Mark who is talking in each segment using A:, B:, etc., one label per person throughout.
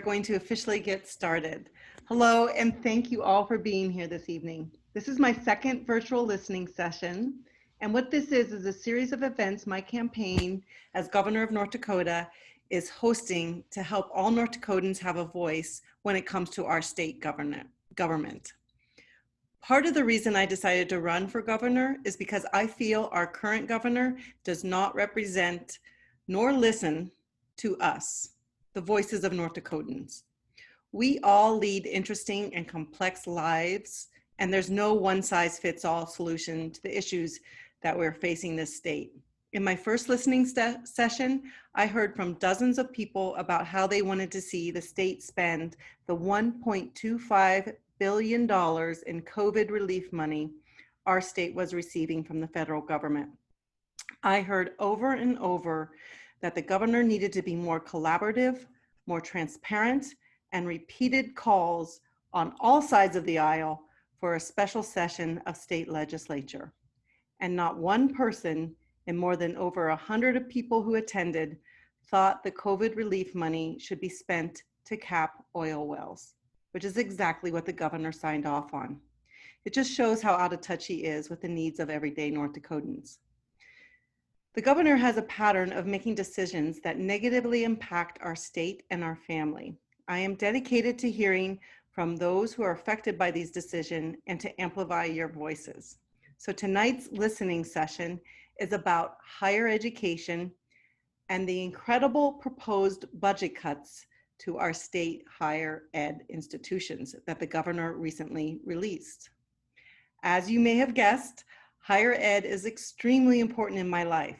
A: Going to officially get started. Hello, and thank you all for being here this evening. This is my second virtual listening session, and what this is a series of events my campaign as Governor of North Dakota is hosting to help all North Dakotans have a voice when it comes to our state government. Part of the reason I decided to run for governor is because I feel our current governor does not represent nor listen to us, the voices of North Dakotans. We all lead interesting and complex lives, and there's no one-size-fits-all solution to the issues that we're facing this state. In my first listening session, I heard from dozens of people about how they wanted to see the state spend the $1.25 billion in COVID relief money our state was receiving from the federal government. I heard over and over that the governor needed to be more collaborative, more transparent, and repeated calls on all sides of the aisle for a special session of state legislature. And not one person in more than over 100 people who attended thought the COVID relief money should be spent to cap oil wells, which is exactly what the governor signed off on. It just shows how out of touch he is with the needs of everyday North Dakotans. The governor has a pattern of making decisions that negatively impact our state and our family. I am dedicated to hearing from those who are affected by these decisions and to amplify your voices. So tonight's listening session is about higher education and the incredible proposed budget cuts to our state higher ed institutions that the governor recently released. As you may have guessed, higher ed is extremely important in my life.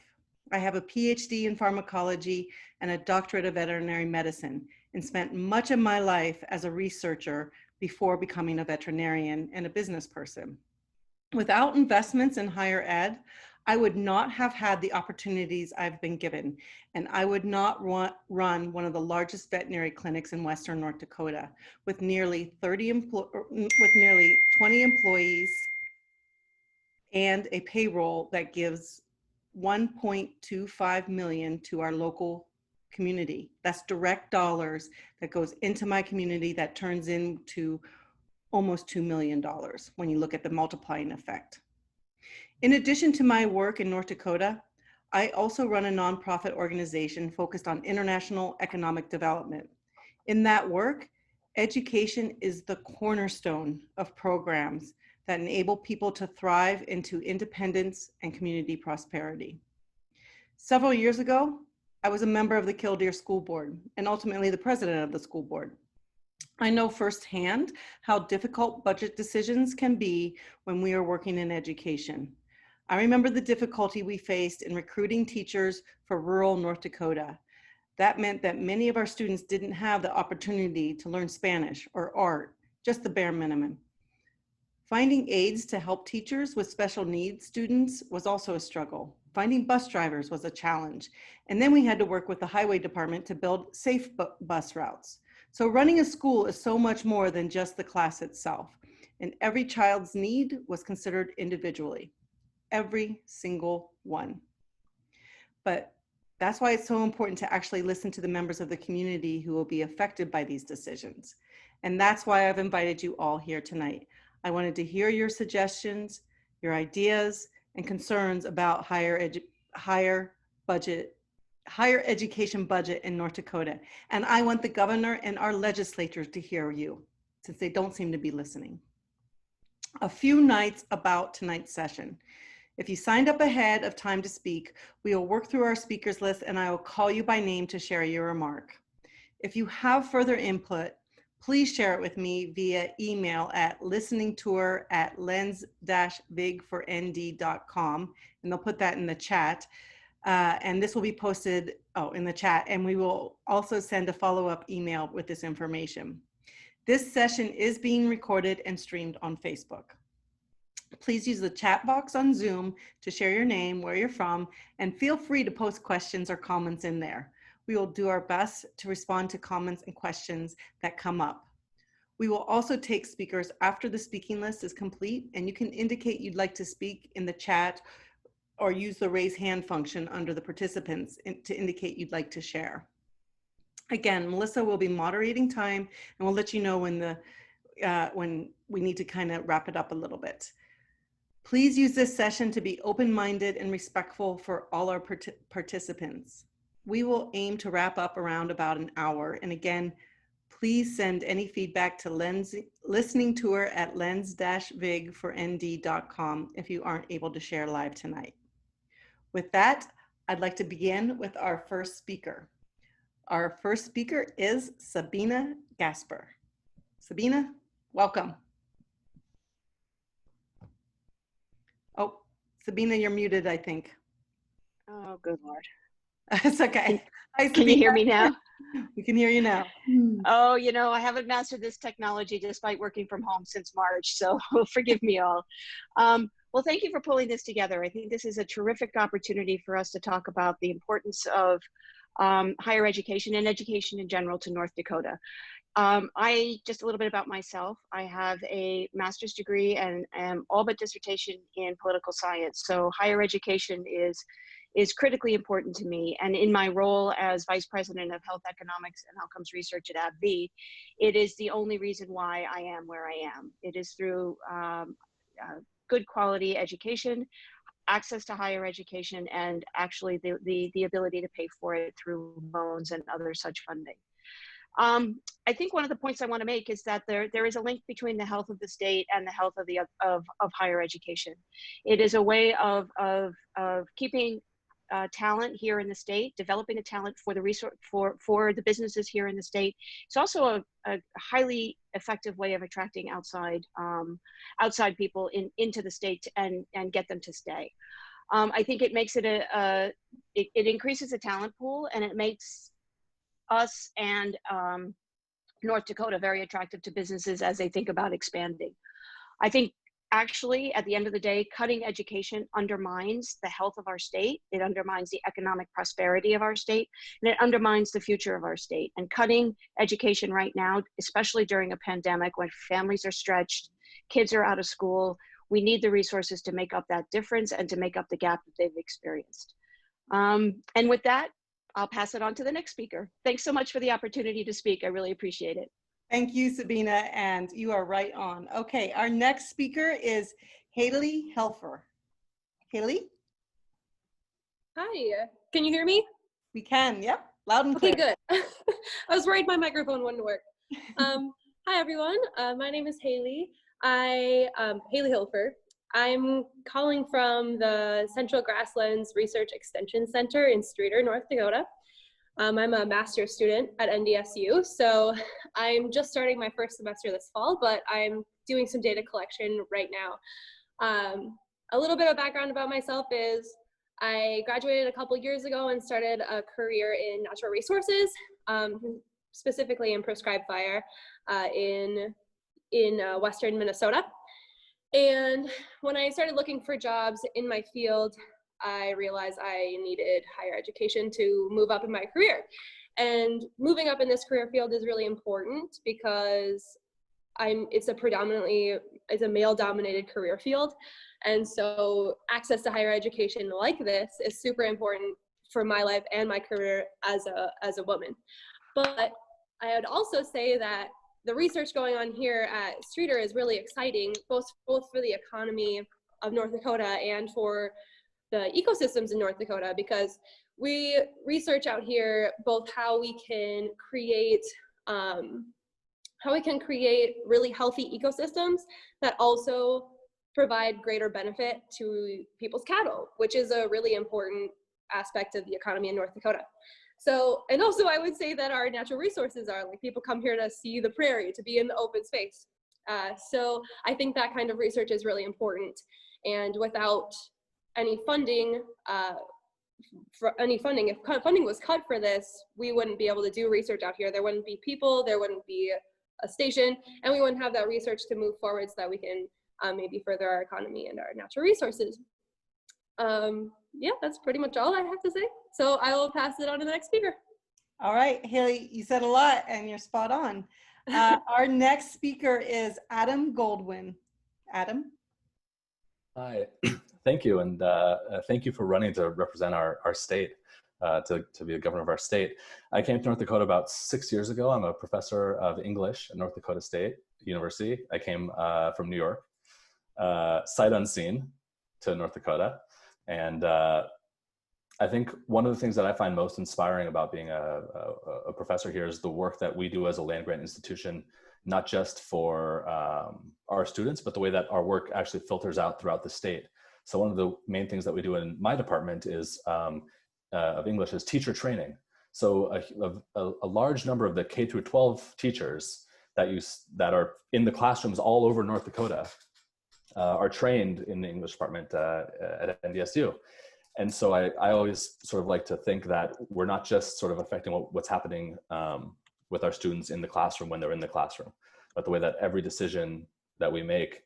A: I have a PhD in pharmacology and a doctorate of veterinary medicine and spent much of my life as a researcher before becoming a veterinarian and a business person. Without investments in higher ed, I would not have had the opportunities I've been given, and I would not run one of the largest veterinary clinics in Western North Dakota with nearly 20 employees and a payroll that gives $1.25 million to our local community. That's direct dollars that goes into my community that turns into almost $2 million when you look at the multiplying effect. In addition to my work in North Dakota, I also run a nonprofit organization focused on international economic development. In that work, education is the cornerstone of programs that enable people to thrive into independence and community prosperity. Several years ago, I was a member of the Killdeer School Board and ultimately the president of the school board. I know firsthand how difficult budget decisions can be when we are working in education. I remember the difficulty we faced in recruiting teachers for rural North Dakota. That meant that many of our students didn't have the opportunity to learn Spanish or art, just the bare minimum. Finding aides to help teachers with special needs students was also a struggle. Finding bus drivers was a challenge. And then we had to work with the highway department to build safe bus routes. So running a school is so much more than just the class itself. And every child's need was considered individually. Every single one. But that's why it's so important to actually listen to the members of the community who will be affected by these decisions. And that's why I've invited you all here tonight. I wanted to hear your suggestions, your ideas, and concerns about higher education budget in North Dakota. And I want the governor and our legislators to hear you, since they don't seem to be listening. A few nights about tonight's session. If you signed up ahead of time to speak, we will work through our speakers list and I will call you by name to share your remark. If you have further input, please share it with me via email at listeningtour@lens-vig4nd.com, and they'll put that in the chat. And this will be posted in the chat, and we will also send a follow-up email with this information. This session is being recorded and streamed on Facebook. Please use the chat box on Zoom to share your name, where you're from, and feel free to post questions or comments in there. We will do our best to respond to comments and questions that come up. We will also take speakers after the speaking list is complete, and you can indicate you'd like to speak in the chat or use the raise hand function under the participants to indicate you'd like to share. Again, Melissa will be moderating time, and we'll let you know when we need to kind of wrap it up a little bit. Please use this session to be open-minded and respectful for all our participants. We will aim to wrap up around about an hour. And again, please send any feedback to listening tour at lens-vig4nd.com if you aren't able to share live tonight. With that, I'd like to begin with our first speaker. Our first speaker is Sabina Gasper. Sabina, welcome. Oh, Sabina, you're muted, I think.
B: Oh, good Lord.
A: It's okay. Hi, Sabina.
B: Can you hear me now?
A: We can hear you now.
B: Oh, you know, I haven't mastered this technology despite working from home since March, so forgive me all. Well, thank you for pulling this together. I think this is a terrific opportunity for us to talk about the importance of higher education and education in general to North Dakota. Just a little bit about myself. I have a master's degree and all but dissertation in political science. So higher education is critically important to me. And in my role as Vice President of Health Economics and Outcomes Research at AbbVie, it is the only reason why I am where I am. It is through good quality education, access to higher education, and actually the ability to pay for it through loans and other such funding. I think one of the points I want to make is that there is a link between the health of the state and the health of higher education. It is a way of keeping talent here in the state, developing the talent for the resource for the businesses here in the state. It's also a highly effective way of attracting outside people into the state and get them to stay. I think it makes it it increases the talent pool, and it makes us and North Dakota very attractive to businesses as they think about expanding. I think actually, at the end of the day, cutting education undermines the health of our state. It undermines the economic prosperity of our state, and it undermines the future of our state. And cutting education right now, especially during a pandemic when families are stretched, kids are out of school, we need the resources to make up that difference and to make up the gap that they've experienced. And with that, I'll pass it on to the next speaker. Thanks so much for the opportunity to speak. I really appreciate it.
A: Thank you, Sabina, and you are right on. Okay, our next speaker is Haley Helfer. Haley?
C: Hi, can you hear me?
A: We can, yep, loud and clear.
C: Okay, good. I was worried my microphone wouldn't work. Hi, everyone. My name is Haley. Haley Hilfer. I'm calling from the Central Grasslands Research Extension Center in Streator, North Dakota. I'm a master's student at NDSU, so I'm just starting my first semester this fall, but I'm doing some data collection right now. A little bit of background about myself is I graduated a couple years ago and started a career in natural resources, specifically in prescribed fire in Western Minnesota. And when I started looking for jobs in my field, I realized I needed higher education to move up in my career. And moving up in this career field is really important because it's a male-dominated career field. And so access to higher education like this is super important for my life and my career as a woman. But I would also say that the research going on here at Streator is really exciting, both for the economy of North Dakota and for the ecosystems in North Dakota, because we research out here both how we can create really healthy ecosystems that also provide greater benefit to people's cattle, which is a really important aspect of the economy in North Dakota. So, and also I would say that our natural resources are, like, people come here to see the prairie, to be in the open space. So I think that kind of research is really important. And without any funding, if funding was cut for this, we wouldn't be able to do research out here. There wouldn't be people, there wouldn't be a station, and we wouldn't have that research to move forward so that we can maybe further our economy and our natural resources. Yeah, that's pretty much all I have to say. So I will pass it on to the next speaker.
A: All right, Haley, you said a lot and you're spot on. Our next speaker is Adam Goldwyn. Adam?
D: Hi, thank you, and thank you for running to represent our state. to be a governor of our state. I came to North Dakota about 6 years ago. I'm a professor of English at North Dakota State University. I came from New York, sight unseen, to North Dakota. And I think one of the things that I find most inspiring about being a professor here is the work that we do as a land-grant institution, not just for our students, but the way that our work actually filters out throughout the state. So one of the main things that we do in my department is of English is teacher training. So a large number of the K through 12 teachers that are in the classrooms all over North Dakota are trained in the English department at NDSU. And so I always sort of like to think that we're not just sort of affecting what's happening with our students in the classroom when they're in the classroom, but the way that every decision that we make,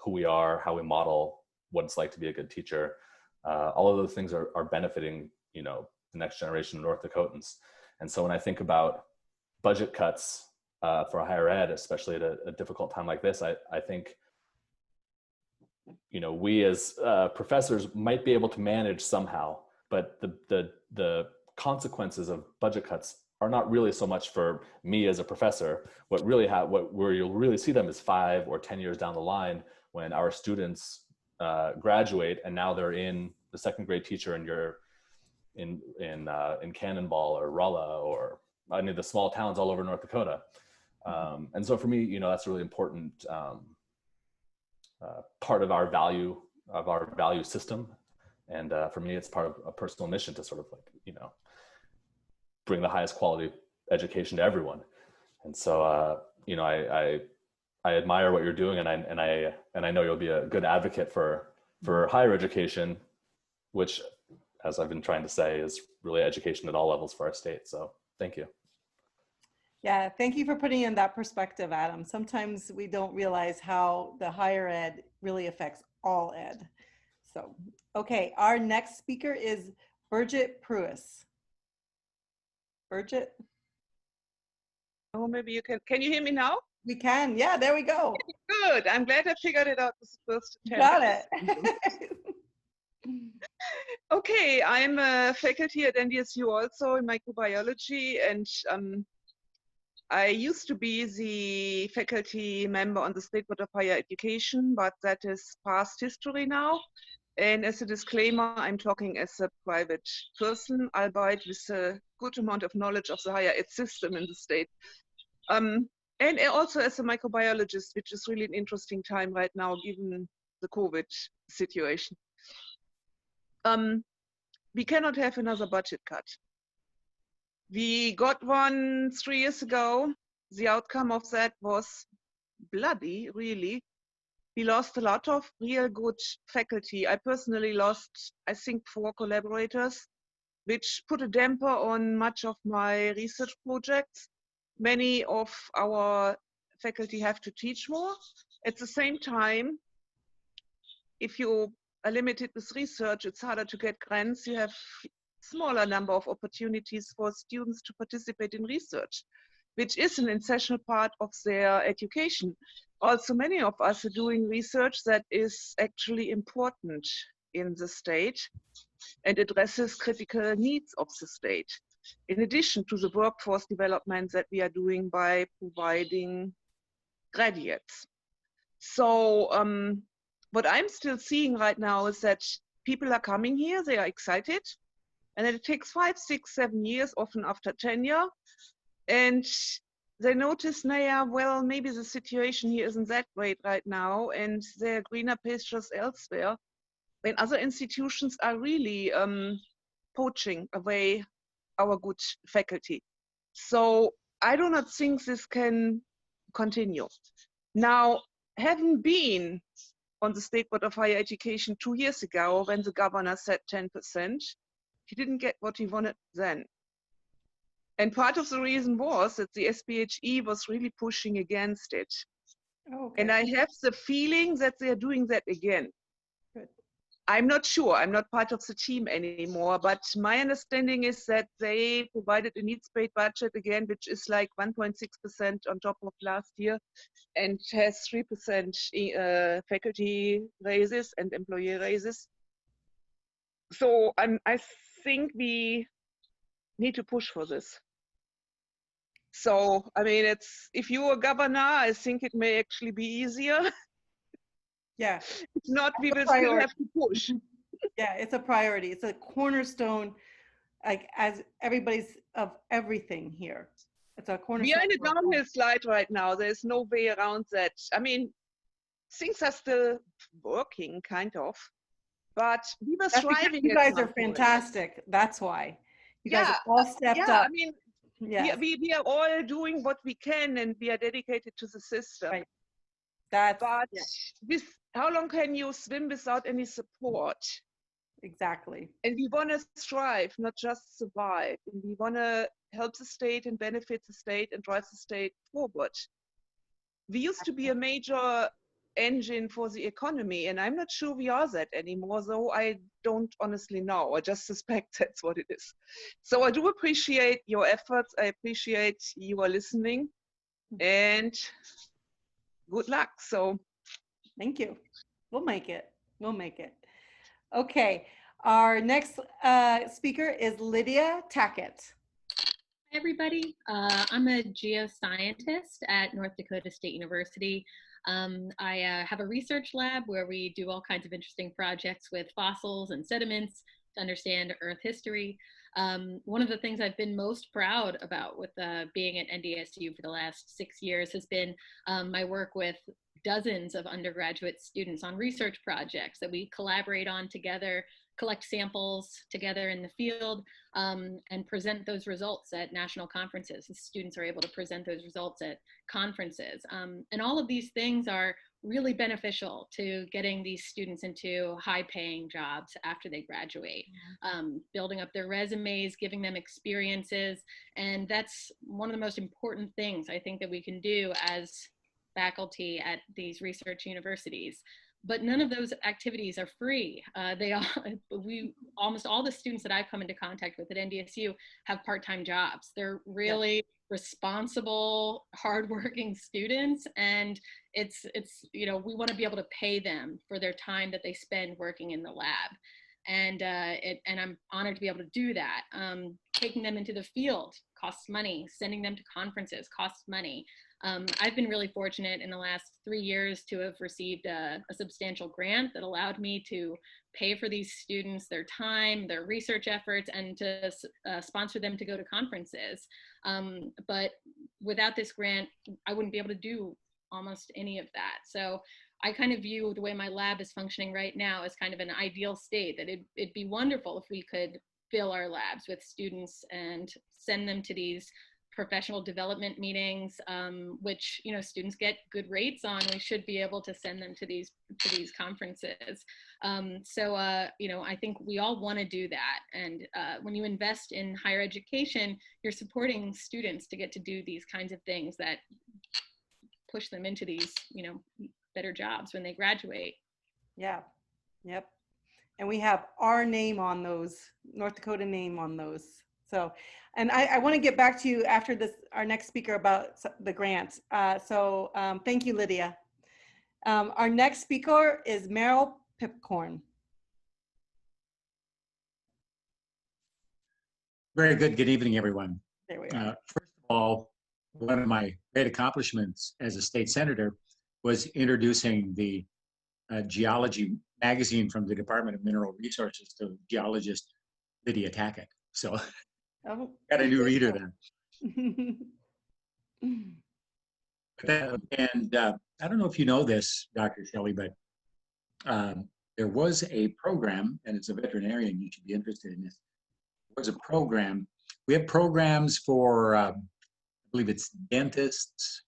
D: who we are, how we model what it's like to be a good teacher, all of those things are benefiting, the next generation of North Dakotans. And so when I think about budget cuts for higher ed, especially at a difficult time like this, I think we as professors might be able to manage somehow, but the consequences of budget cuts are not really so much for me as a professor. Where you'll really see them is 5 or 10 years down the line when our students graduate and now they're in the second grade teacher and you're in Cannonball or Rolla or any of the small towns all over North Dakota. And so for me, that's a really important part of our value system. And for me, it's part of a personal mission to sort of bring the highest quality education to everyone. And so, I admire what you're doing, and I know you'll be a good advocate for higher education, which, as I've been trying to say, is really education at all levels for our state. So thank you.
A: Yeah, thank you for putting in that perspective, Adam. Sometimes we don't realize how the higher ed really affects all ed. So, okay, our next speaker is Birgit Pruis. Birgit?
E: Oh, maybe you can you hear me now?
A: We can, yeah, there we go.
E: Good, I'm glad I figured it out this first attempt.
A: Got it.
E: Okay, I'm a faculty at NDSU also in microbiology, and I used to be the faculty member on the State Board of Higher Education, but that is past history now. And as a disclaimer, I'm talking as a private person, albeit with a good amount of knowledge of the higher ed system in the state. And also as a microbiologist, which is really an interesting time right now, given the COVID situation. We cannot have another budget cut. We got one 3 years ago. The outcome of that was bloody, really. We lost a lot of real good faculty. I personally lost, I think, 4 collaborators, which put a damper on much of my research projects. Many of our faculty have to teach more. At the same time, if you are limited with research, it's harder to get grants. You have smaller number of opportunities for students to participate in research, which is an essential part of their education. Also, many of us are doing research that is actually important in the state and addresses critical needs of the state, in addition to the workforce development that we are doing by providing graduates. So what I'm still seeing right now is that people are coming here, they are excited, and then it takes 5, 6, 7 years, often after tenure, and they notice, yeah, well, maybe the situation here isn't that great right now, and there are greener pastures elsewhere, when other institutions are really poaching away our good faculty. So I do not think this can continue. Now, having been on the State Board of Higher Education 2 years ago, when the governor said 10%, he didn't get what he wanted then. And part of the reason was that the SBHE was really pushing against it.
A: Okay.
E: And I have the feeling that they're doing that again.
A: Good.
E: I'm not sure, I'm not part of the team anymore, but my understanding is that they provided a needs-based budget again, which is like 1.6% on top of last year, and has 3% faculty raises and employee raises. So I think we need to push for this. So, I mean, if you're a governor, I think it may actually be easier.
A: Yeah.
E: If not, we will
A: priority.
E: still have to push.
A: Yeah, it's a priority. It's a cornerstone, like as everybody's of everything here. It's a
E: We
A: cornerstone.
E: are in a downhill slide right now. There's no way around that. I mean, things are still working, kind of, but we were
A: That's because
E: striving.
A: you
E: at
A: guys
E: some
A: are
E: point.
A: fantastic. That's why. You guys
E: Yeah,
A: have all stepped
E: yeah.
A: up.
E: I mean,
A: Yes.
E: we are all doing what we can, and we are dedicated to the system.
A: Right. That's
E: But
A: yeah,
E: how long can you swim without any support?
A: exactly.
E: And we want to strive, not just survive. And we want to help the state and benefit the state and drive the state forward. We used to be a major engine for the economy, and I'm not sure we are that anymore, though I don't honestly know. I just suspect that's what it is. So I do appreciate your efforts. I appreciate you are listening, and good luck. So
A: Thank you. We'll make it. We'll make it. Okay. Our next speaker is Lydia Tackett.
F: Hi, everybody. I'm a geoscientist at North Dakota State University. I have a research lab where we do all kinds of interesting projects with fossils and sediments to understand Earth history. One of the things I've been most proud about with being at NDSU for the last 6 years has been my work with dozens of undergraduate students on research projects that we collaborate on together, collect samples together in the field, and present those results at national conferences. The students are able to present those results at conferences. And all of these things are really beneficial to getting these students into high-paying jobs after they graduate, building up their resumes, giving them experiences. And that's one of the most important things I think that we can do as faculty at these research universities. But none of those activities are free. Almost all the students that I've come into contact with at NDSU have part-time jobs. They're really responsible, hardworking students, and it's we want to be able to pay them for their time that they spend working in the lab. And I'm honored to be able to do that. Taking them into the field costs money. Sending them to conferences costs money. I've been really fortunate in the last 3 years to have received a substantial grant that allowed me to pay for these students their time, their research efforts, and to sponsor them to go to conferences. But without this grant, I wouldn't be able to do almost any of that. So I kind of view the way my lab is functioning right now as kind of an ideal state, that it'd be wonderful if we could fill our labs with students and send them to these professional development meetings, which students get good rates on. We should be able to send them to these conferences. I think we all want to do that. And when you invest in higher education, you're supporting students to get to do these kinds of things that push them into these better jobs when they graduate.
A: Yeah. Yep. And we have our name on those, North Dakota name on those. So, and I want to get back to you after this, our next speaker, about the grant. Thank you, Lydia. Our next speaker is Meryl Pipcorn.
G: Very good. Good evening, everyone.
A: There we are.
G: First of all, one of my great accomplishments as a state senator was introducing the geology magazine from the Department of Mineral Resources to geologist Lydia Tackett. So got a new reader there. And I don't know if you know this, Dr. Shelley, but there was a program, and as a veterinarian, you should be interested in this. There was a program. We have programs for, I believe it's dentists,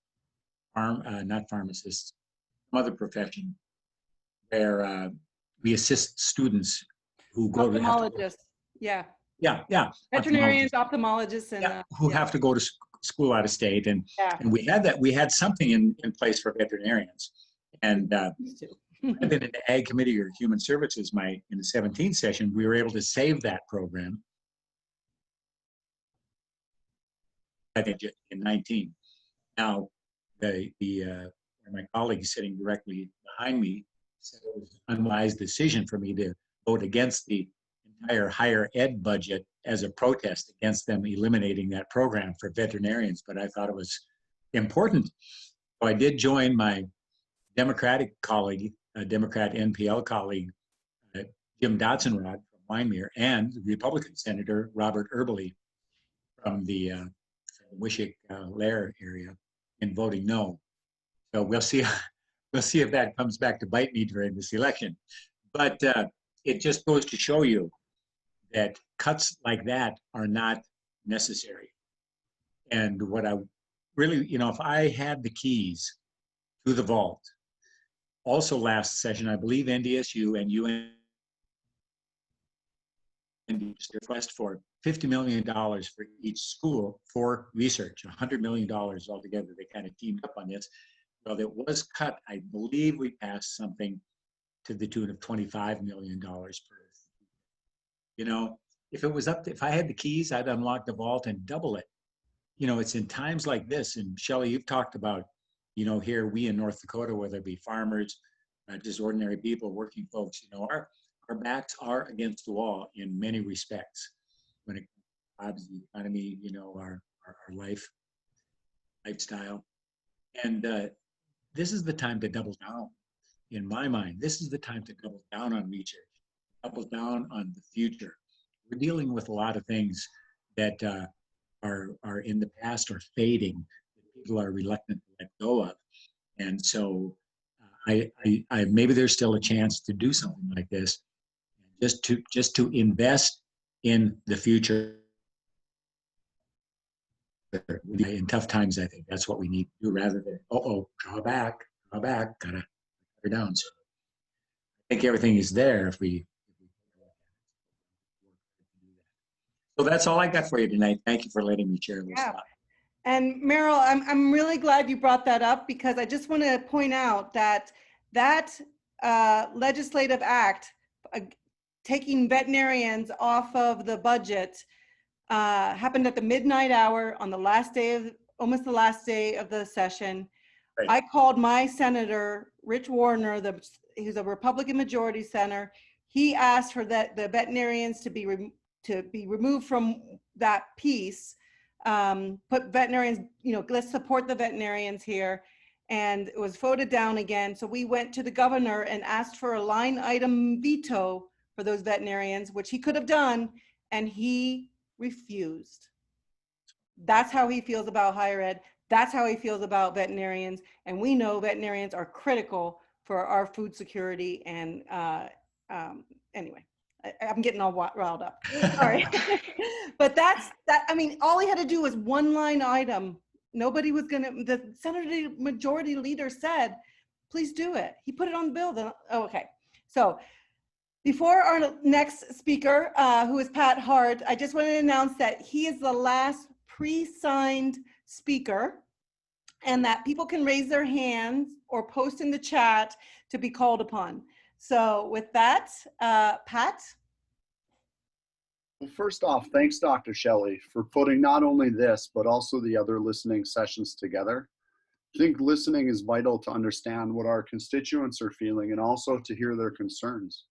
G: not pharmacists, some other profession, where we assist students who go to
A: ophthalmologists. Yeah. Veterinarians, ophthalmologists, and
G: who have to go to school out of state, and we had that. We had something in place for veterinarians, and I've been in the Ag Committee or Human Services. In the 17th session, we were able to save that program. I think in 19. Now, my colleague sitting directly behind me said it was an unwise decision for me to vote against the entire higher ed budget as a protest against them eliminating that program for veterinarians, but I thought it was important. So I did join my Democratic colleague, Democrat NPL colleague, Jim Dotzenrod from Wyoming, and Republican Senator Robert Erbely from the Wishick-Lair area in voting no. So we'll see if that comes back to bite me during this election. But it just goes to show you that cuts like that are not necessary. And what I really, if I had the keys to the vault, also last session, I believe NDSU and UN request for $50 million for each school for research, $100 million altogether. They kind of teamed up on this. Well, it was cut. I believe we passed something to the tune of $25 million per. If it was if I had the keys, I'd unlock the vault and double it. It's in times like this, and Shelley, you've talked about, here we in North Dakota, whether it be farmers, just ordinary people, working folks, our backs are against the wall in many respects when it comes to the economy, our lifestyle. And this is the time to double down. In my mind, this is the time to double down on research, double down on the future. We're dealing with a lot of things that are in the past or fading that people are reluctant to let go of. And so I maybe there's still a chance to do something like this, just to invest in the future. In tough times, I think that's what we need to do rather than, draw back, gotta cut her down. So I think everything is there if we So that's all I got for you tonight. Thank you for letting me share this.
A: Yeah. And Meryl, I'm really glad you brought that up, because I just want to point out that legislative act taking veterinarians off of the budget happened at the midnight hour on the last day almost the last day of the session.
G: Right.
A: I called my senator, Rich Warner, he's a Republican majority senator. He asked for the veterinarians to be removed from that piece. Put veterinarians, let's support the veterinarians here. And it was voted down again. So we went to the governor and asked for a line item veto for those veterinarians, which he could have done, and he refused. That's how he feels about higher ed. That's how he feels about veterinarians. And we know veterinarians are critical for our food security. And anyway, I'm getting all riled up. Sorry. But all he had to do was one line item. Nobody was the Senator Majority Leader said, please do it. He put it on the bill. Okay. So before our next speaker, who is Pat Hart, I just want to announce that he is the last pre-signed speaker, and that people can raise their hands or post in the chat to be called upon. So with that, Pat.
H: Well, first off, thanks, Dr. Shelley, for putting not only this, but also the other listening sessions together. I think listening is vital to understand what our constituents are feeling and also to hear their concerns.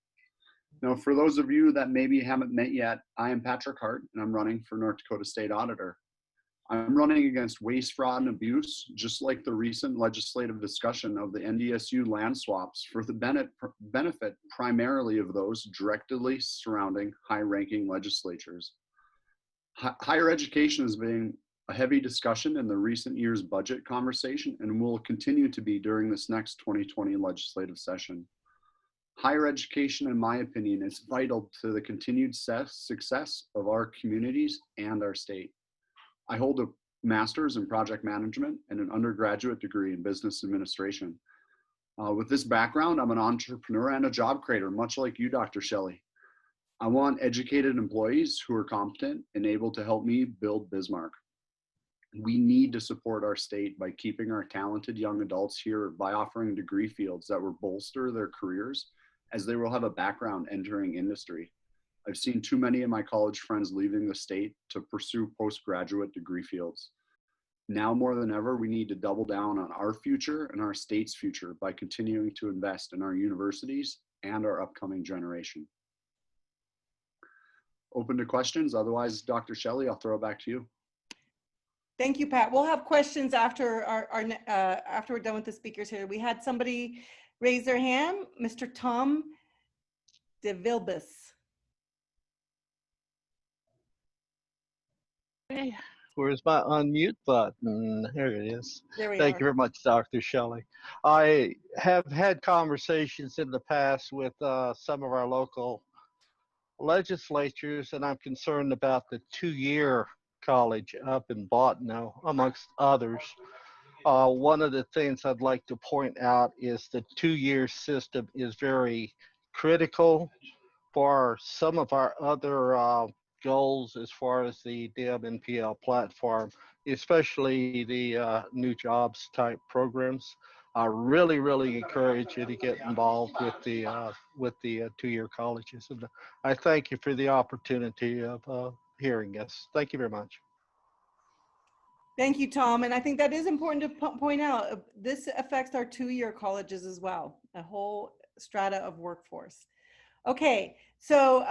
H: Now, for those of you that maybe haven't met yet, I am Patrick Hart, and I'm running for North Dakota State Auditor. I'm running against waste, fraud, and abuse, just like the recent legislative discussion of the NDSU land swaps for the benefit primarily of those directly surrounding high-ranking legislatures. Higher education has been a heavy discussion in the recent year's budget conversation and will continue to be during this next 2020 legislative session. Higher education, in my opinion, is vital to the continued success of our communities and our state. I hold a master's in project management and an undergraduate degree in business administration. With this background, I'm an entrepreneur and a job creator, much like you, Dr. Shelley. I want educated employees who are competent and able to help me build Bismarck. We need to support our state by keeping our talented young adults here by offering degree fields that will bolster their careers, as they will have a background entering industry. I've seen too many of my college friends leaving the state to pursue postgraduate degree fields. Now more than ever, we need to double down on our future and our state's future by continuing to invest in our universities and our upcoming generation. open to questions. Otherwise, Dr. Shelley, I'll throw it back to you.
A: Thank you, Pat. We'll have questions after after we're done with the speakers here. We had somebody raise their hand, Mr. Tom DeVilbus.
I: Hey, where's my unmute button? Here it is.
A: There we
I: Thank
A: are.
I: you very much, Dr. Shelley. I have had conversations in the past with some of our local legislatures, and I'm concerned about the two-year college up in Botano, amongst others. One of the things I'd like to point out is the two-year system is very critical for some of our other goals as far as the DMNPL platform, especially the new jobs type programs. I really encourage you to get involved with the two-year colleges. And I thank you for the opportunity of hearing us. Thank you very much.
A: Thank you, Tom. And I think that is important to point out. This affects our two-year colleges as well, a whole strata of workforce. Okay, so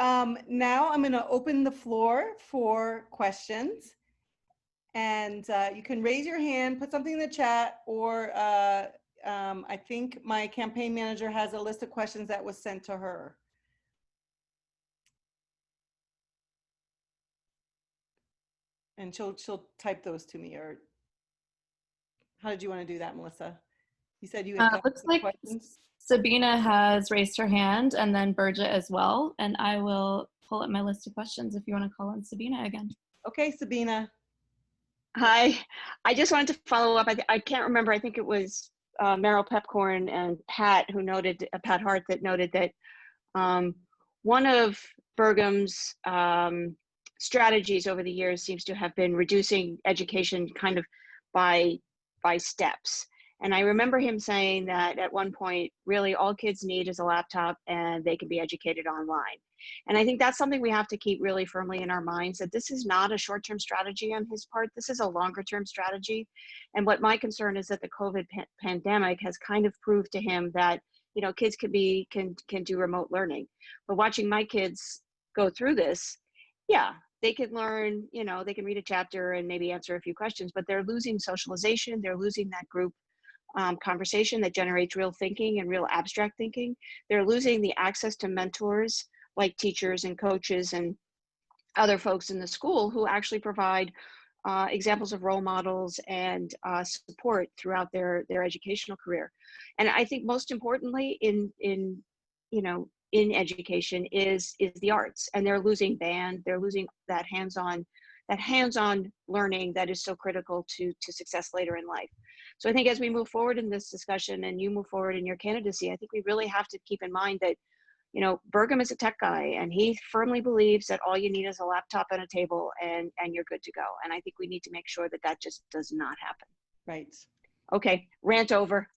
A: now I'm going to open the floor for questions. And you can raise your hand, put something in the chat, or I think my campaign manager has a list of questions that was sent to her. And she'll type those to me. Or how did you want to do that, Melissa? You said you had
J: Looks like
A: questions.
J: Sabina has raised her hand, and then Burja as well. And I will pull up my list of questions if you want to call on Sabina again.
A: Okay, Sabina.
B: Hi, I just wanted to follow up. I can't remember. I think it was Meryl Pepcorn and Pat who noted, Pat Hart, that noted that one of Bergham's strategies over the years seems to have been reducing education kind of by steps. And I remember him saying that at one point, really all kids need is a laptop and they can be educated online. And I think that's something we have to keep really firmly in our minds, that this is not a short-term strategy on his part. This is a longer-term strategy. And what my concern is that the COVID pandemic has kind of proved to him that, you know, kids can do remote learning. But watching my kids go through this, yeah, they can learn, you know, they can read a chapter and maybe answer a few questions, but they're losing socialization. They're losing that group conversation that generates real thinking and real abstract thinking. They're losing the access to mentors like teachers and coaches and other folks in the school who actually provide examples of role models and support throughout their educational career. And I think most importantly in education is the arts, and they're losing band, they're losing that hands-on learning that is so critical to success later in life. So I think as we move forward in this discussion and you move forward in your candidacy, I think we really have to keep in mind that, you know, Burgham is a tech guy and he firmly believes that all you need is a laptop and a table and you're good to go. And I think we need to make sure that that just does not happen.
A: Right.
B: Okay, rant over.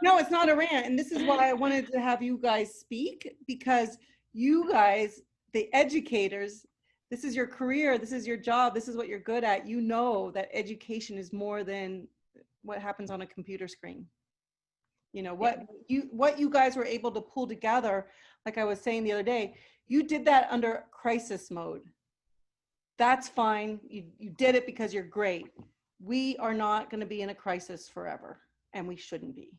A: No, it's not a rant. And this is why I wanted to have you guys speak, because you guys, the educators, this is your career, this is your job, this is what you're good at. You know that education is more than what happens on a computer screen. You know, what you guys were able to pull together, like I was saying the other day, you did that under crisis mode. That's fine. You did it because you're great. We are not going to be in a crisis forever, and we shouldn't be.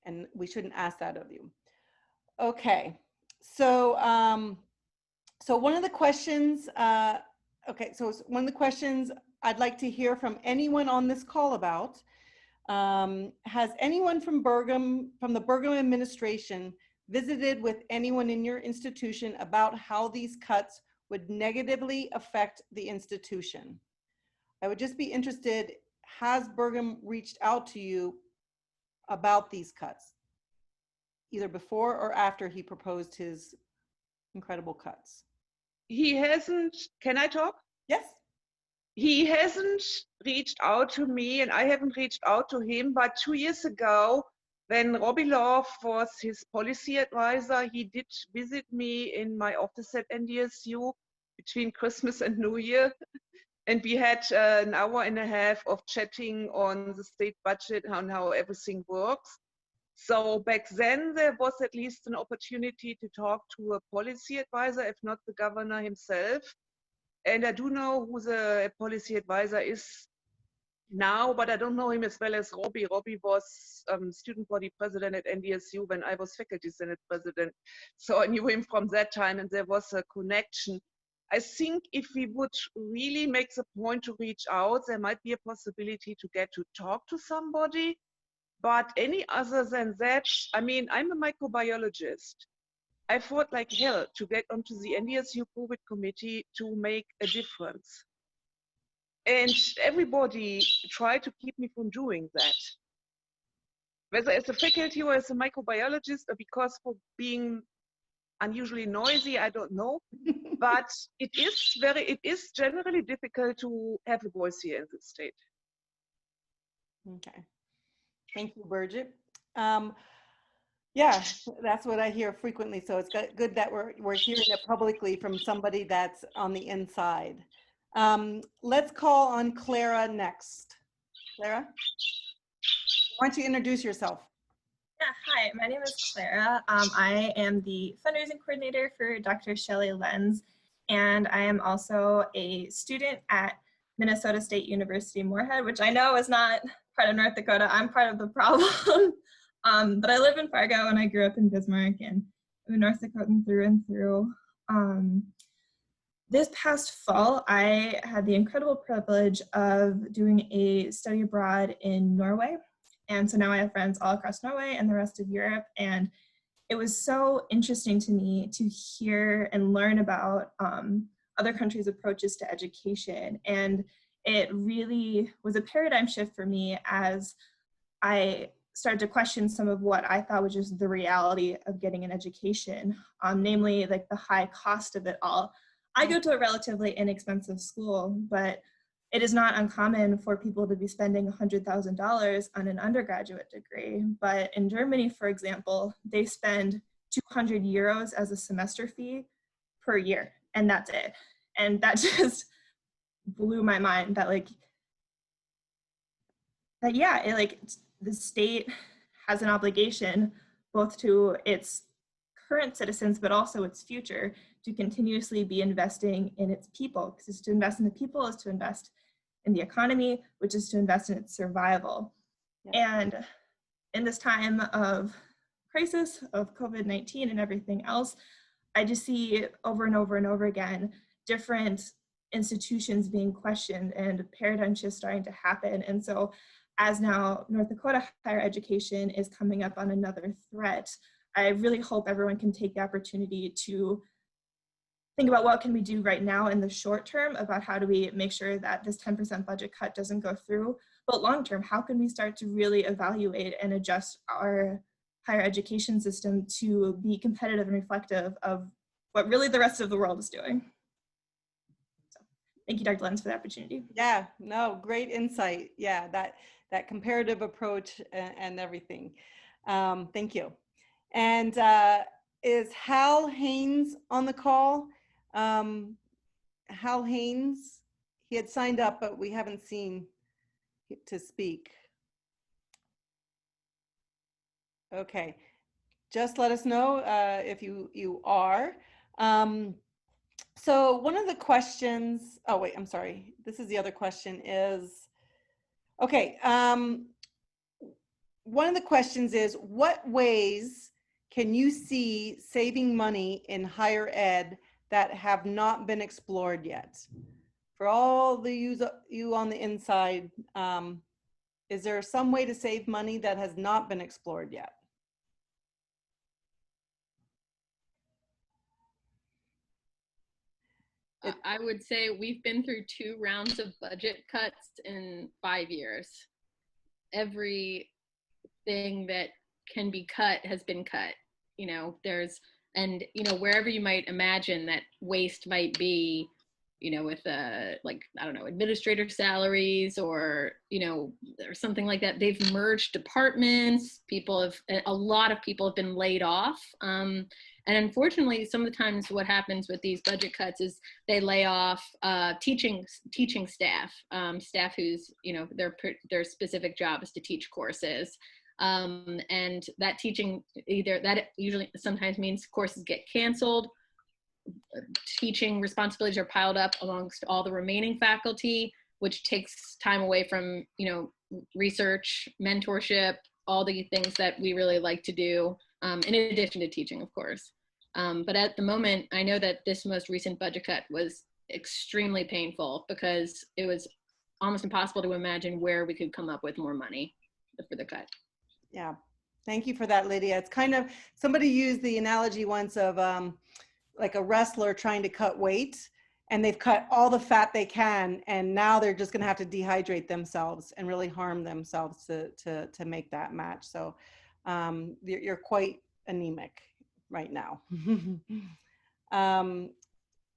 A: And we shouldn't ask that of you. Okay, so so one of the questions, one of the questions I'd like to hear from anyone on this call about, has anyone from the Burgham administration visited with anyone in your institution about how these cuts would negatively affect the institution? I would just be interested, has Burgham reached out to you about these cuts, either before or after he proposed his incredible cuts?
E: He hasn't, can I talk?
A: Yes.
E: He hasn't reached out to me and I haven't reached out to him, but 2 years ago, when Robbie Love was his policy advisor, he did visit me in my office at NDSU between Christmas and New Year. And we had an hour and a half of chatting on the state budget and how everything works. So back then there was at least an opportunity to talk to a policy advisor, if not the governor himself. And I do know who the policy advisor is now, but I don't know him as well as Robbie. Robbie was student body president at NDSU when I was faculty senate president. So I knew him from that time, and there was a connection. I think if we would really make the point to reach out, there might be a possibility to get to talk to somebody. But any other than that, I mean, I'm a microbiologist. I fought like hell to get onto the NDSU COVID committee to make a difference. And everybody tried to keep me from doing that. Whether as a faculty or as a microbiologist, or because for being unusually noisy, I don't know. But it is generally difficult to have a voice here in the state.
A: Okay. Thank you, Birgit. Yeah, that's what I hear frequently. So it's good that we're hearing it publicly from somebody that's on the inside. Let's call on Clara next. Clara, why don't you introduce yourself?
K: Yeah, hi, my name is Clara. I am the fundraising coordinator for Dr. Clara Lens, and I am also a student at Minnesota State University Moorhead, which I know is not part of North Dakota. I'm part of the problem. But I live in Fargo and I grew up in Bismarck, and I'm a North Dakotan through and through. This past fall, I had the incredible privilege of doing a study abroad in Norway. And so now I have friends all across Norway and the rest of Europe. And it was so interesting to me to hear and learn about other countries' approaches to education. And it really was a paradigm shift for me as I started to question some of what I thought was just the reality of getting an education, namely like the high cost of it all. I go to a relatively inexpensive school, but it is not uncommon for people to be spending $100,000 on an undergraduate degree. But in Germany, for example, they spend 200 euros as a semester fee per year, and that's it. And that just blew my mind that the state has an obligation both to its current citizens, but also its future, to continuously be investing in its people. Because to invest in the people is to invest in the economy, which is to invest in its survival. Yeah. And in this time of crisis, of COVID-19 and everything else, I just see over and over and over again, different institutions being questioned and paradigm shifts starting to happen. And so as now North Dakota higher education is coming up on another threat, I really hope everyone can take the opportunity to think about what can we do right now in the short term about how do we make sure that this 10% budget cut doesn't go through, but long term, how can we start to really evaluate and adjust our higher education system to be competitive and reflective of what really the rest of the world is doing. So thank you, Dr. Lens, for the opportunity.
A: Yeah, no, great insight. Yeah, that comparative approach and everything. Thank you. And is Hal Haynes on the call? Hal Haynes, he had signed up, but we haven't seen to speak. Okay, just let us know if you are. So one of the questions, oh wait, I'm sorry. This is the other question is, okay. One of the questions is, what ways can you see saving money in higher ed that have not been explored yet? For all the you on the inside, is there some way to save money that has not been explored yet?
F: I would say we've been through 2 rounds of budget cuts in 5 years. Everything that can be cut has been cut. You know, and wherever you might imagine that waste might be, with like, I don't know, administrator salaries or, or something like that, they've merged departments. A lot of people have been laid off. And unfortunately, some of the times what happens with these budget cuts is they lay off teaching staff, staff whose, their specific job is to teach courses. And that teaching, that usually sometimes means courses get canceled, teaching responsibilities are piled up amongst all the remaining faculty, which takes time away from, research, mentorship, all the things that we really like to do, in addition to teaching, of course. But at the moment, I know that this most recent budget cut was extremely painful because it was almost impossible to imagine where we could come up with more money for the cut.
A: Yeah, thank you for that, Lydia. It's kind of, somebody used the analogy once of like a wrestler trying to cut weight, and they've cut all the fat they can, and now they're just gonna have to dehydrate themselves and really harm themselves to make that match. So you're quite anemic right now.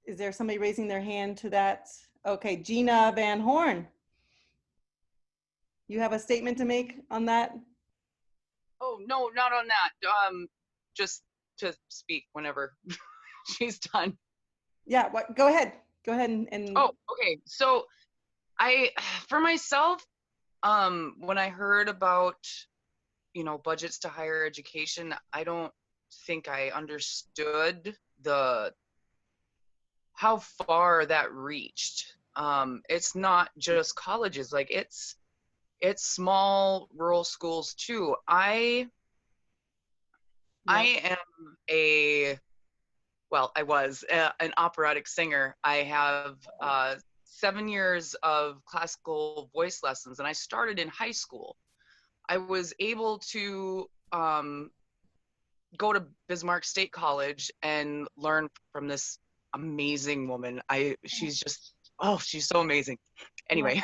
A: Is there somebody raising their hand to that? Okay, Gina Van Horn. You have a statement to make on that?
L: Oh, no, not on that. Just to speak whenever she's done.
A: Yeah, go ahead. Go ahead and
L: Oh, okay. So for myself, when I heard about, budgets to higher education, I don't think I understood how far that reached. It's not just colleges, like it's small rural schools too. I am I was an operatic singer. I have 7 years of classical voice lessons, and I started in high school. I was able to go to Bismarck State College and learn from this amazing woman. She's so amazing. Anyway,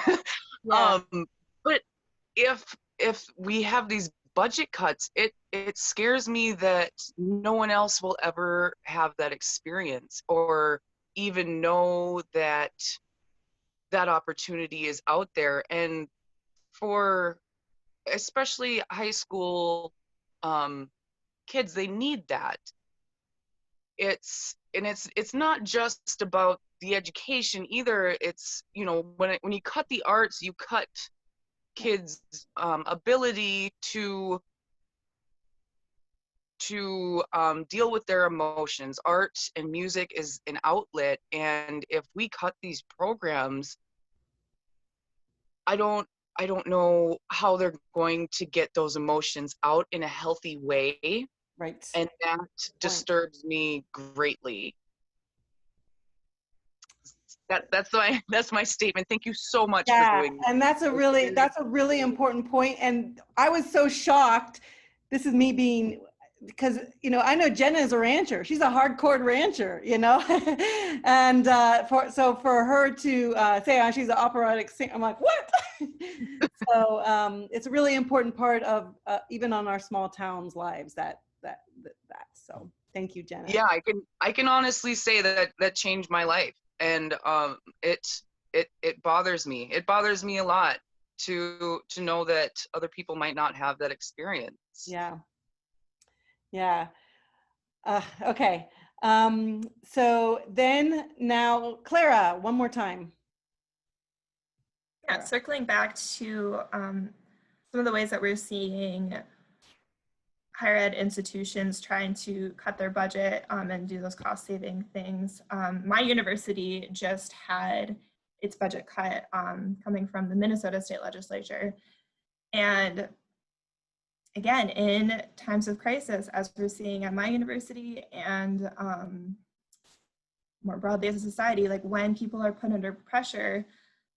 A: yeah.
L: But if we have these budget cuts, it scares me that no one else will ever have that experience or even know that opportunity is out there. And for especially high school kids, they need that. It's not just about the education either. It's, when you cut the arts, you cut kids' ability to deal with their emotions. Art and music is an outlet, and if we cut these programs, I don't know how they're going to get those emotions out in a healthy way.
A: Right.
L: And that disturbs me greatly. That's my statement. Thank you so much for doing that.
A: And that's a really important point. And I was so shocked. This is me being, because I know Jenna is a rancher. She's a hardcore rancher, and for her to say she's an operatic singer, I'm like, what? So it's a really important part of even on our small towns' lives that. So thank you, Jenna.
L: Yeah, I can honestly say that changed my life. And it bothers me. It bothers me a lot to know that other people might not have that experience.
A: Yeah. Okay. So then now, Clara, one more time.
K: Yeah, circling back to some of the ways that we're seeing higher ed institutions trying to cut their budget and do those cost saving things. My university just had its budget cut coming from the Minnesota State Legislature. And again, in times of crisis, as we're seeing at my university and more broadly as a society, like when people are put under pressure,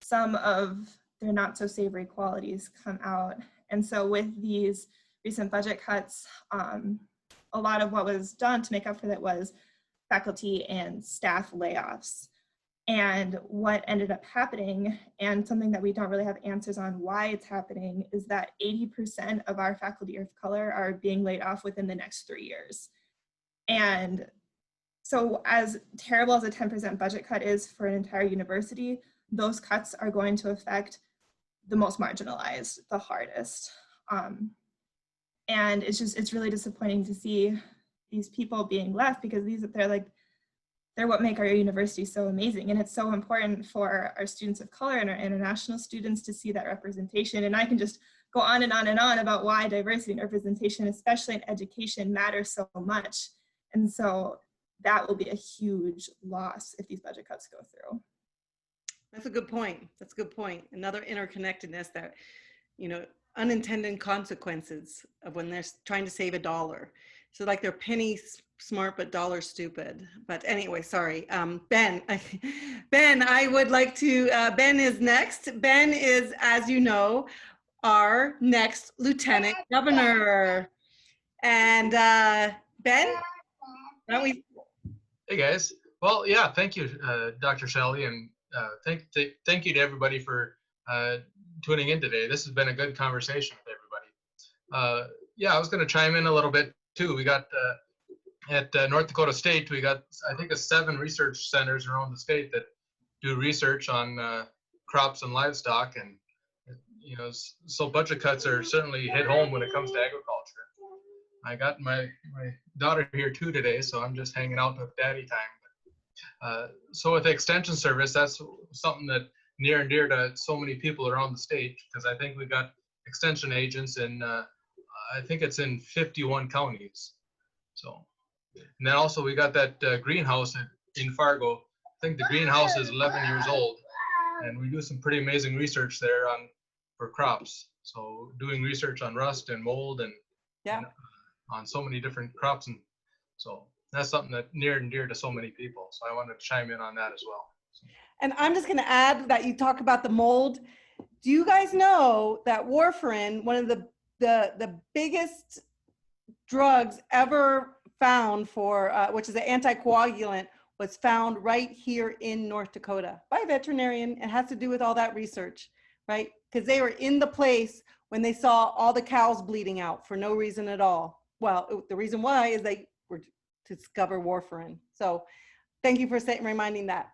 K: some of their not so savory qualities come out. And so with these recent budget cuts, a lot of what was done to make up for that was faculty and staff layoffs. And what ended up happening, and something that we don't really have answers on why it's happening, is that 80% of our faculty of color are being laid off within the next 3 years. And so as terrible as a 10% budget cut is for an entire university, those cuts are going to affect the most marginalized the hardest. And it's really disappointing to see these people being left, because they're what make our university so amazing. And it's so important for our students of color and our international students to see that representation. And I can just go on and on and on about why diversity and representation, especially in education, matters so much. And so that will be a huge loss if these budget cuts go through.
A: That's a good point. That's a good point. Another interconnectedness that, you know, unintended consequences of when they're trying to save a dollar. So like they're penny smart, but dollar stupid. But anyway, sorry. Ben, I would like to, Ben is next. Ben is, as you know, our next Lieutenant Governor. And Ben, why don't we?
M: Hey guys. Well, yeah, thank you, Dr. Shelley, and thank you to everybody for tuning in today. This has been a good conversation with everybody. Yeah, I was going to chime in a little bit too. We got at North Dakota State, we got, I think, 7 research centers around the state that do research on crops and livestock, and you know, so budget cuts are certainly hit home when it comes to agriculture. I got my daughter here too today, so I'm just hanging out with daddy time. So with the extension service, that's something that near and dear to so many people around the state, because I think we got extension agents in, I think it's in 51 counties. So, and then also we got that greenhouse in Fargo. I think the greenhouse is 11 years old, and we do some pretty amazing research there for crops. So doing research on rust and mold and on so many different crops, and so that's something that near and dear to so many people. So I wanted to chime in on that as well.
A: And I'm just going to add that you talk about the mold. Do you guys know that warfarin, one of the biggest drugs ever found for, which is an anticoagulant, was found right here in North Dakota by a veterinarian? It has to do with all that research, right? Because they were in the place when they saw all the cows bleeding out for no reason at all. Well, the reason why is they were to discover warfarin. So thank you for reminding that.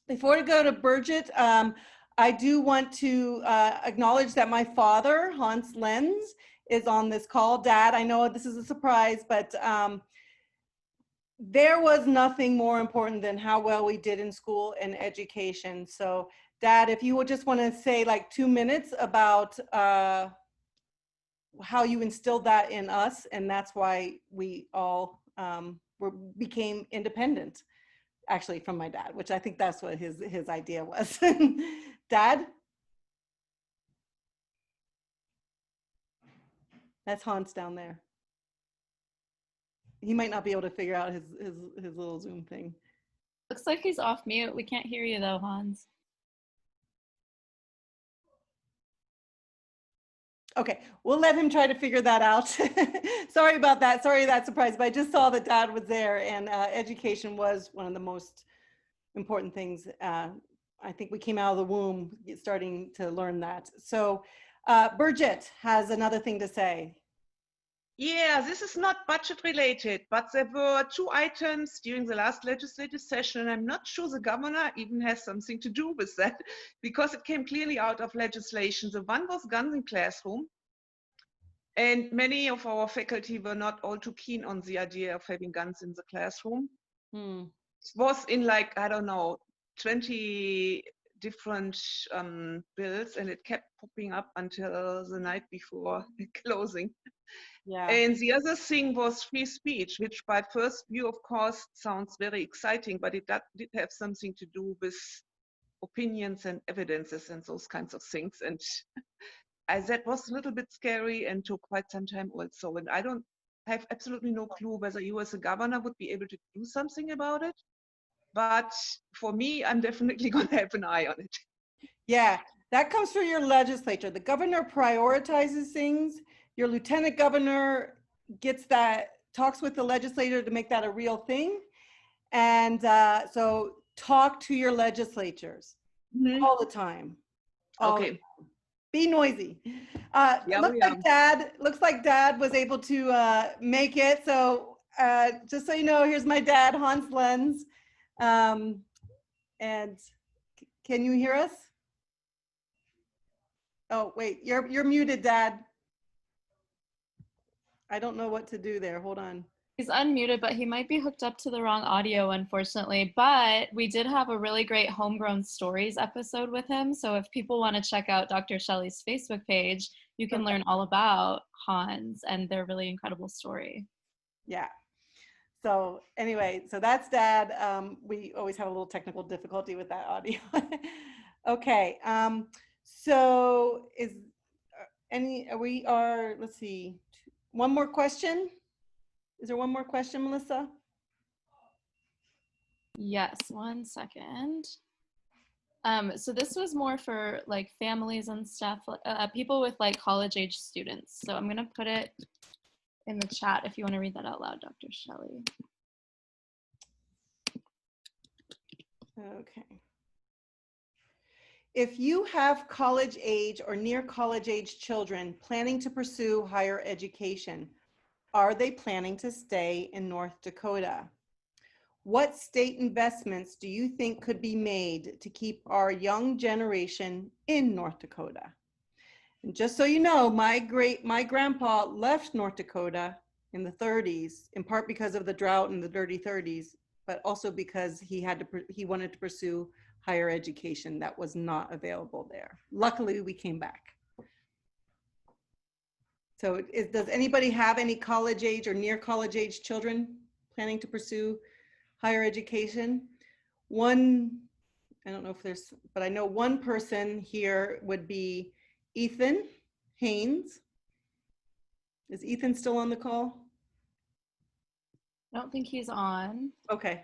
A: Before we go to Bridget, I do want to acknowledge that my father, Hans Lens, is on this call. Dad, I know this is a surprise, but there was nothing more important than how well we did in school and education. So Dad, if you would just want to say like 2 minutes about how you instilled that in us, and that's why we all became independent, actually, from my dad, which I think that's what his idea was. Dad? That's Hans down there. He might not be able to figure out his little Zoom thing.
J: Looks like he's off mute. We can't hear you though, Hans.
A: Okay, we'll let him try to figure that out. Sorry about that. Sorry that surprise, but I just saw that Dad was there, and education was one of the most important things. I think we came out of the womb starting to learn that. So Bridget has another thing to say.
E: Yeah, this is not budget related, but there were 2 items during the last legislative session, and I'm not sure the governor even has something to do with that, because it came clearly out of legislation. The one was guns in classroom, and many of our faculty were not all too keen on the idea of having guns in the classroom. It was in like, I don't know, 20 different bills, and it kept popping up until the night before closing. Yeah. And the other thing was free speech, which by first view, of course, sounds very exciting, but it did have something to do with opinions and evidences and those kinds of things. And that was a little bit scary and took quite some time also. And I don't have absolutely no clue whether you as a governor would be able to do something about it. But for me, I'm definitely going to have an eye on it.
A: Yeah, that comes through your legislature. The governor prioritizes things. Your lieutenant governor gets that, talks with the legislator to make that a real thing. And so talk to your legislatures all the time. Okay. Be noisy. Looks like Dad was able to make it. So just so you know, here's my dad, Hans Lens. And can you hear us? Oh, wait, you're muted, Dad. I don't know what to do there. Hold on.
J: He's unmuted, but he might be hooked up to the wrong audio, unfortunately. But we did have a really great Homegrown Stories episode with him. So if people want to check out Dr. Shelley's Facebook page, you can learn all about Hans and their really incredible story.
A: Yeah. So anyway, so that's Dad. We always have a little technical difficulty with that audio. Okay. So let's see, one more question. Is there one more question, Melissa?
J: Yes, one second. So this was more for like families and stuff, people with like college age students. So I'm gonna put it in the chat if you want to read that out loud, Dr. Shelley.
A: Okay. If you have college age or near college age children planning to pursue higher education, are they planning to stay in North Dakota? What state investments do you think could be made to keep our young generation in North Dakota? And just so you know, my grandpa left North Dakota in the 30s, in part because of the drought in the dirty 30s, but also because he wanted to pursue higher education that was not available there. Luckily, we came back. So does anybody have any college age or near college age children planning to pursue higher education? I don't know if there's, but I know one person here would be Ethan Haynes. Is Ethan still on the call?
J: I don't think he's on.
A: Okay.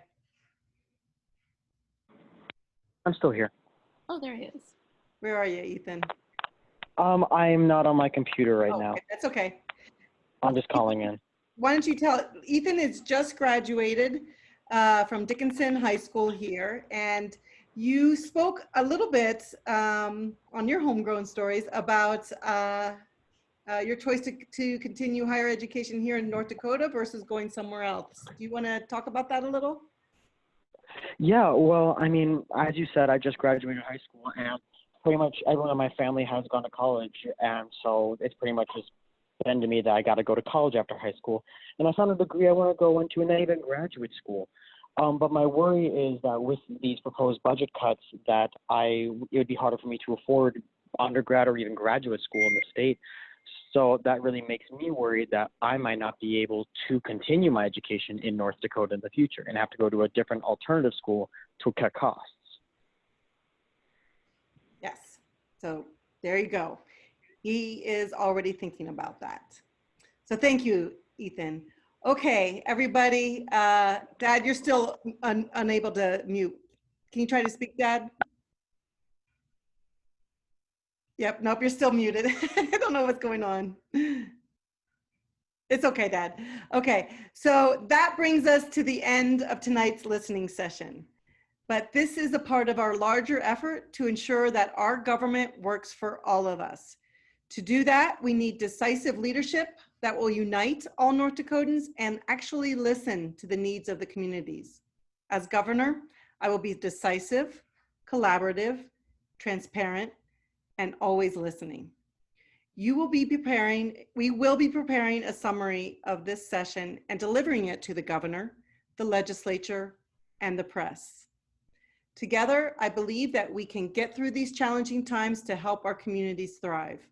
N: I'm still here.
J: Oh, there he is.
A: Where are you, Ethan?
N: I'm not on my computer right now.
A: Okay, that's okay.
N: I'm just calling in.
A: Why don't you tell, Ethan is just graduated from Dickinson High School here, and you spoke a little bit on your homegrown stories about your choice to continue higher education here in North Dakota versus going somewhere else. Do you want to talk about that a little?
N: Yeah, well, I mean, as you said, I just graduated high school, and pretty much everyone in my family has gone to college, and so it's pretty much just been to me that I got to go to college after high school. And I found a degree I want to go into, and then even graduate school. But my worry is that with these proposed budget cuts, that it would be harder for me to afford undergrad or even graduate school in the state. So that really makes me worried that I might not be able to continue my education in North Dakota in the future and have to go to a different alternative school to cut costs.
A: Yes. So there you go. He is already thinking about that. So thank you, Ethan. Okay, everybody. Dad, you're still unable to mute. Can you try to speak, Dad? Yep, nope, you're still muted. I don't know what's going on. It's okay, Dad. Okay, so that brings us to the end of tonight's listening session. But this is a part of our larger effort to ensure that our government works for all of us. To do that, we need decisive leadership that will unite all North Dakotans and actually listen to the needs of the communities. As governor, I will be decisive, collaborative, transparent, and always listening. We will be preparing a summary of this session and delivering it to the governor, the legislature, and the press. Together, I believe that we can get through these challenging times to help our communities thrive.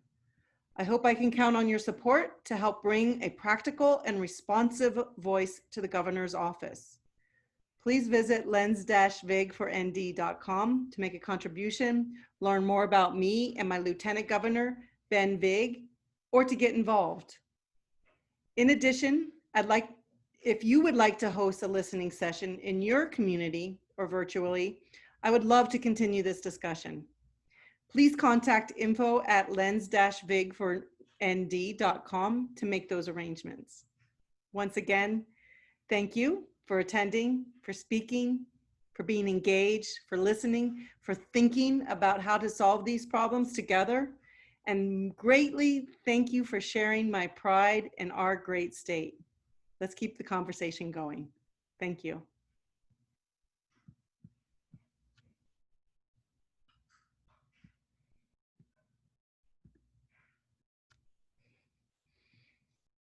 A: I hope I can count on your support to help bring a practical and responsive voice to the governor's office. Please visit lens-vig4nd.com to make a contribution, learn more about me and my Lieutenant Governor, Ben Vig, or to get involved. In addition, if you would like to host a listening session in your community or virtually, I would love to continue this discussion. Please contact info@lens-vig4nd.com to make those arrangements. Once again, thank you for attending, for speaking, for being engaged, for listening, for thinking about how to solve these problems together, and greatly thank you for sharing my pride in our great state. Let's keep the conversation going. Thank you.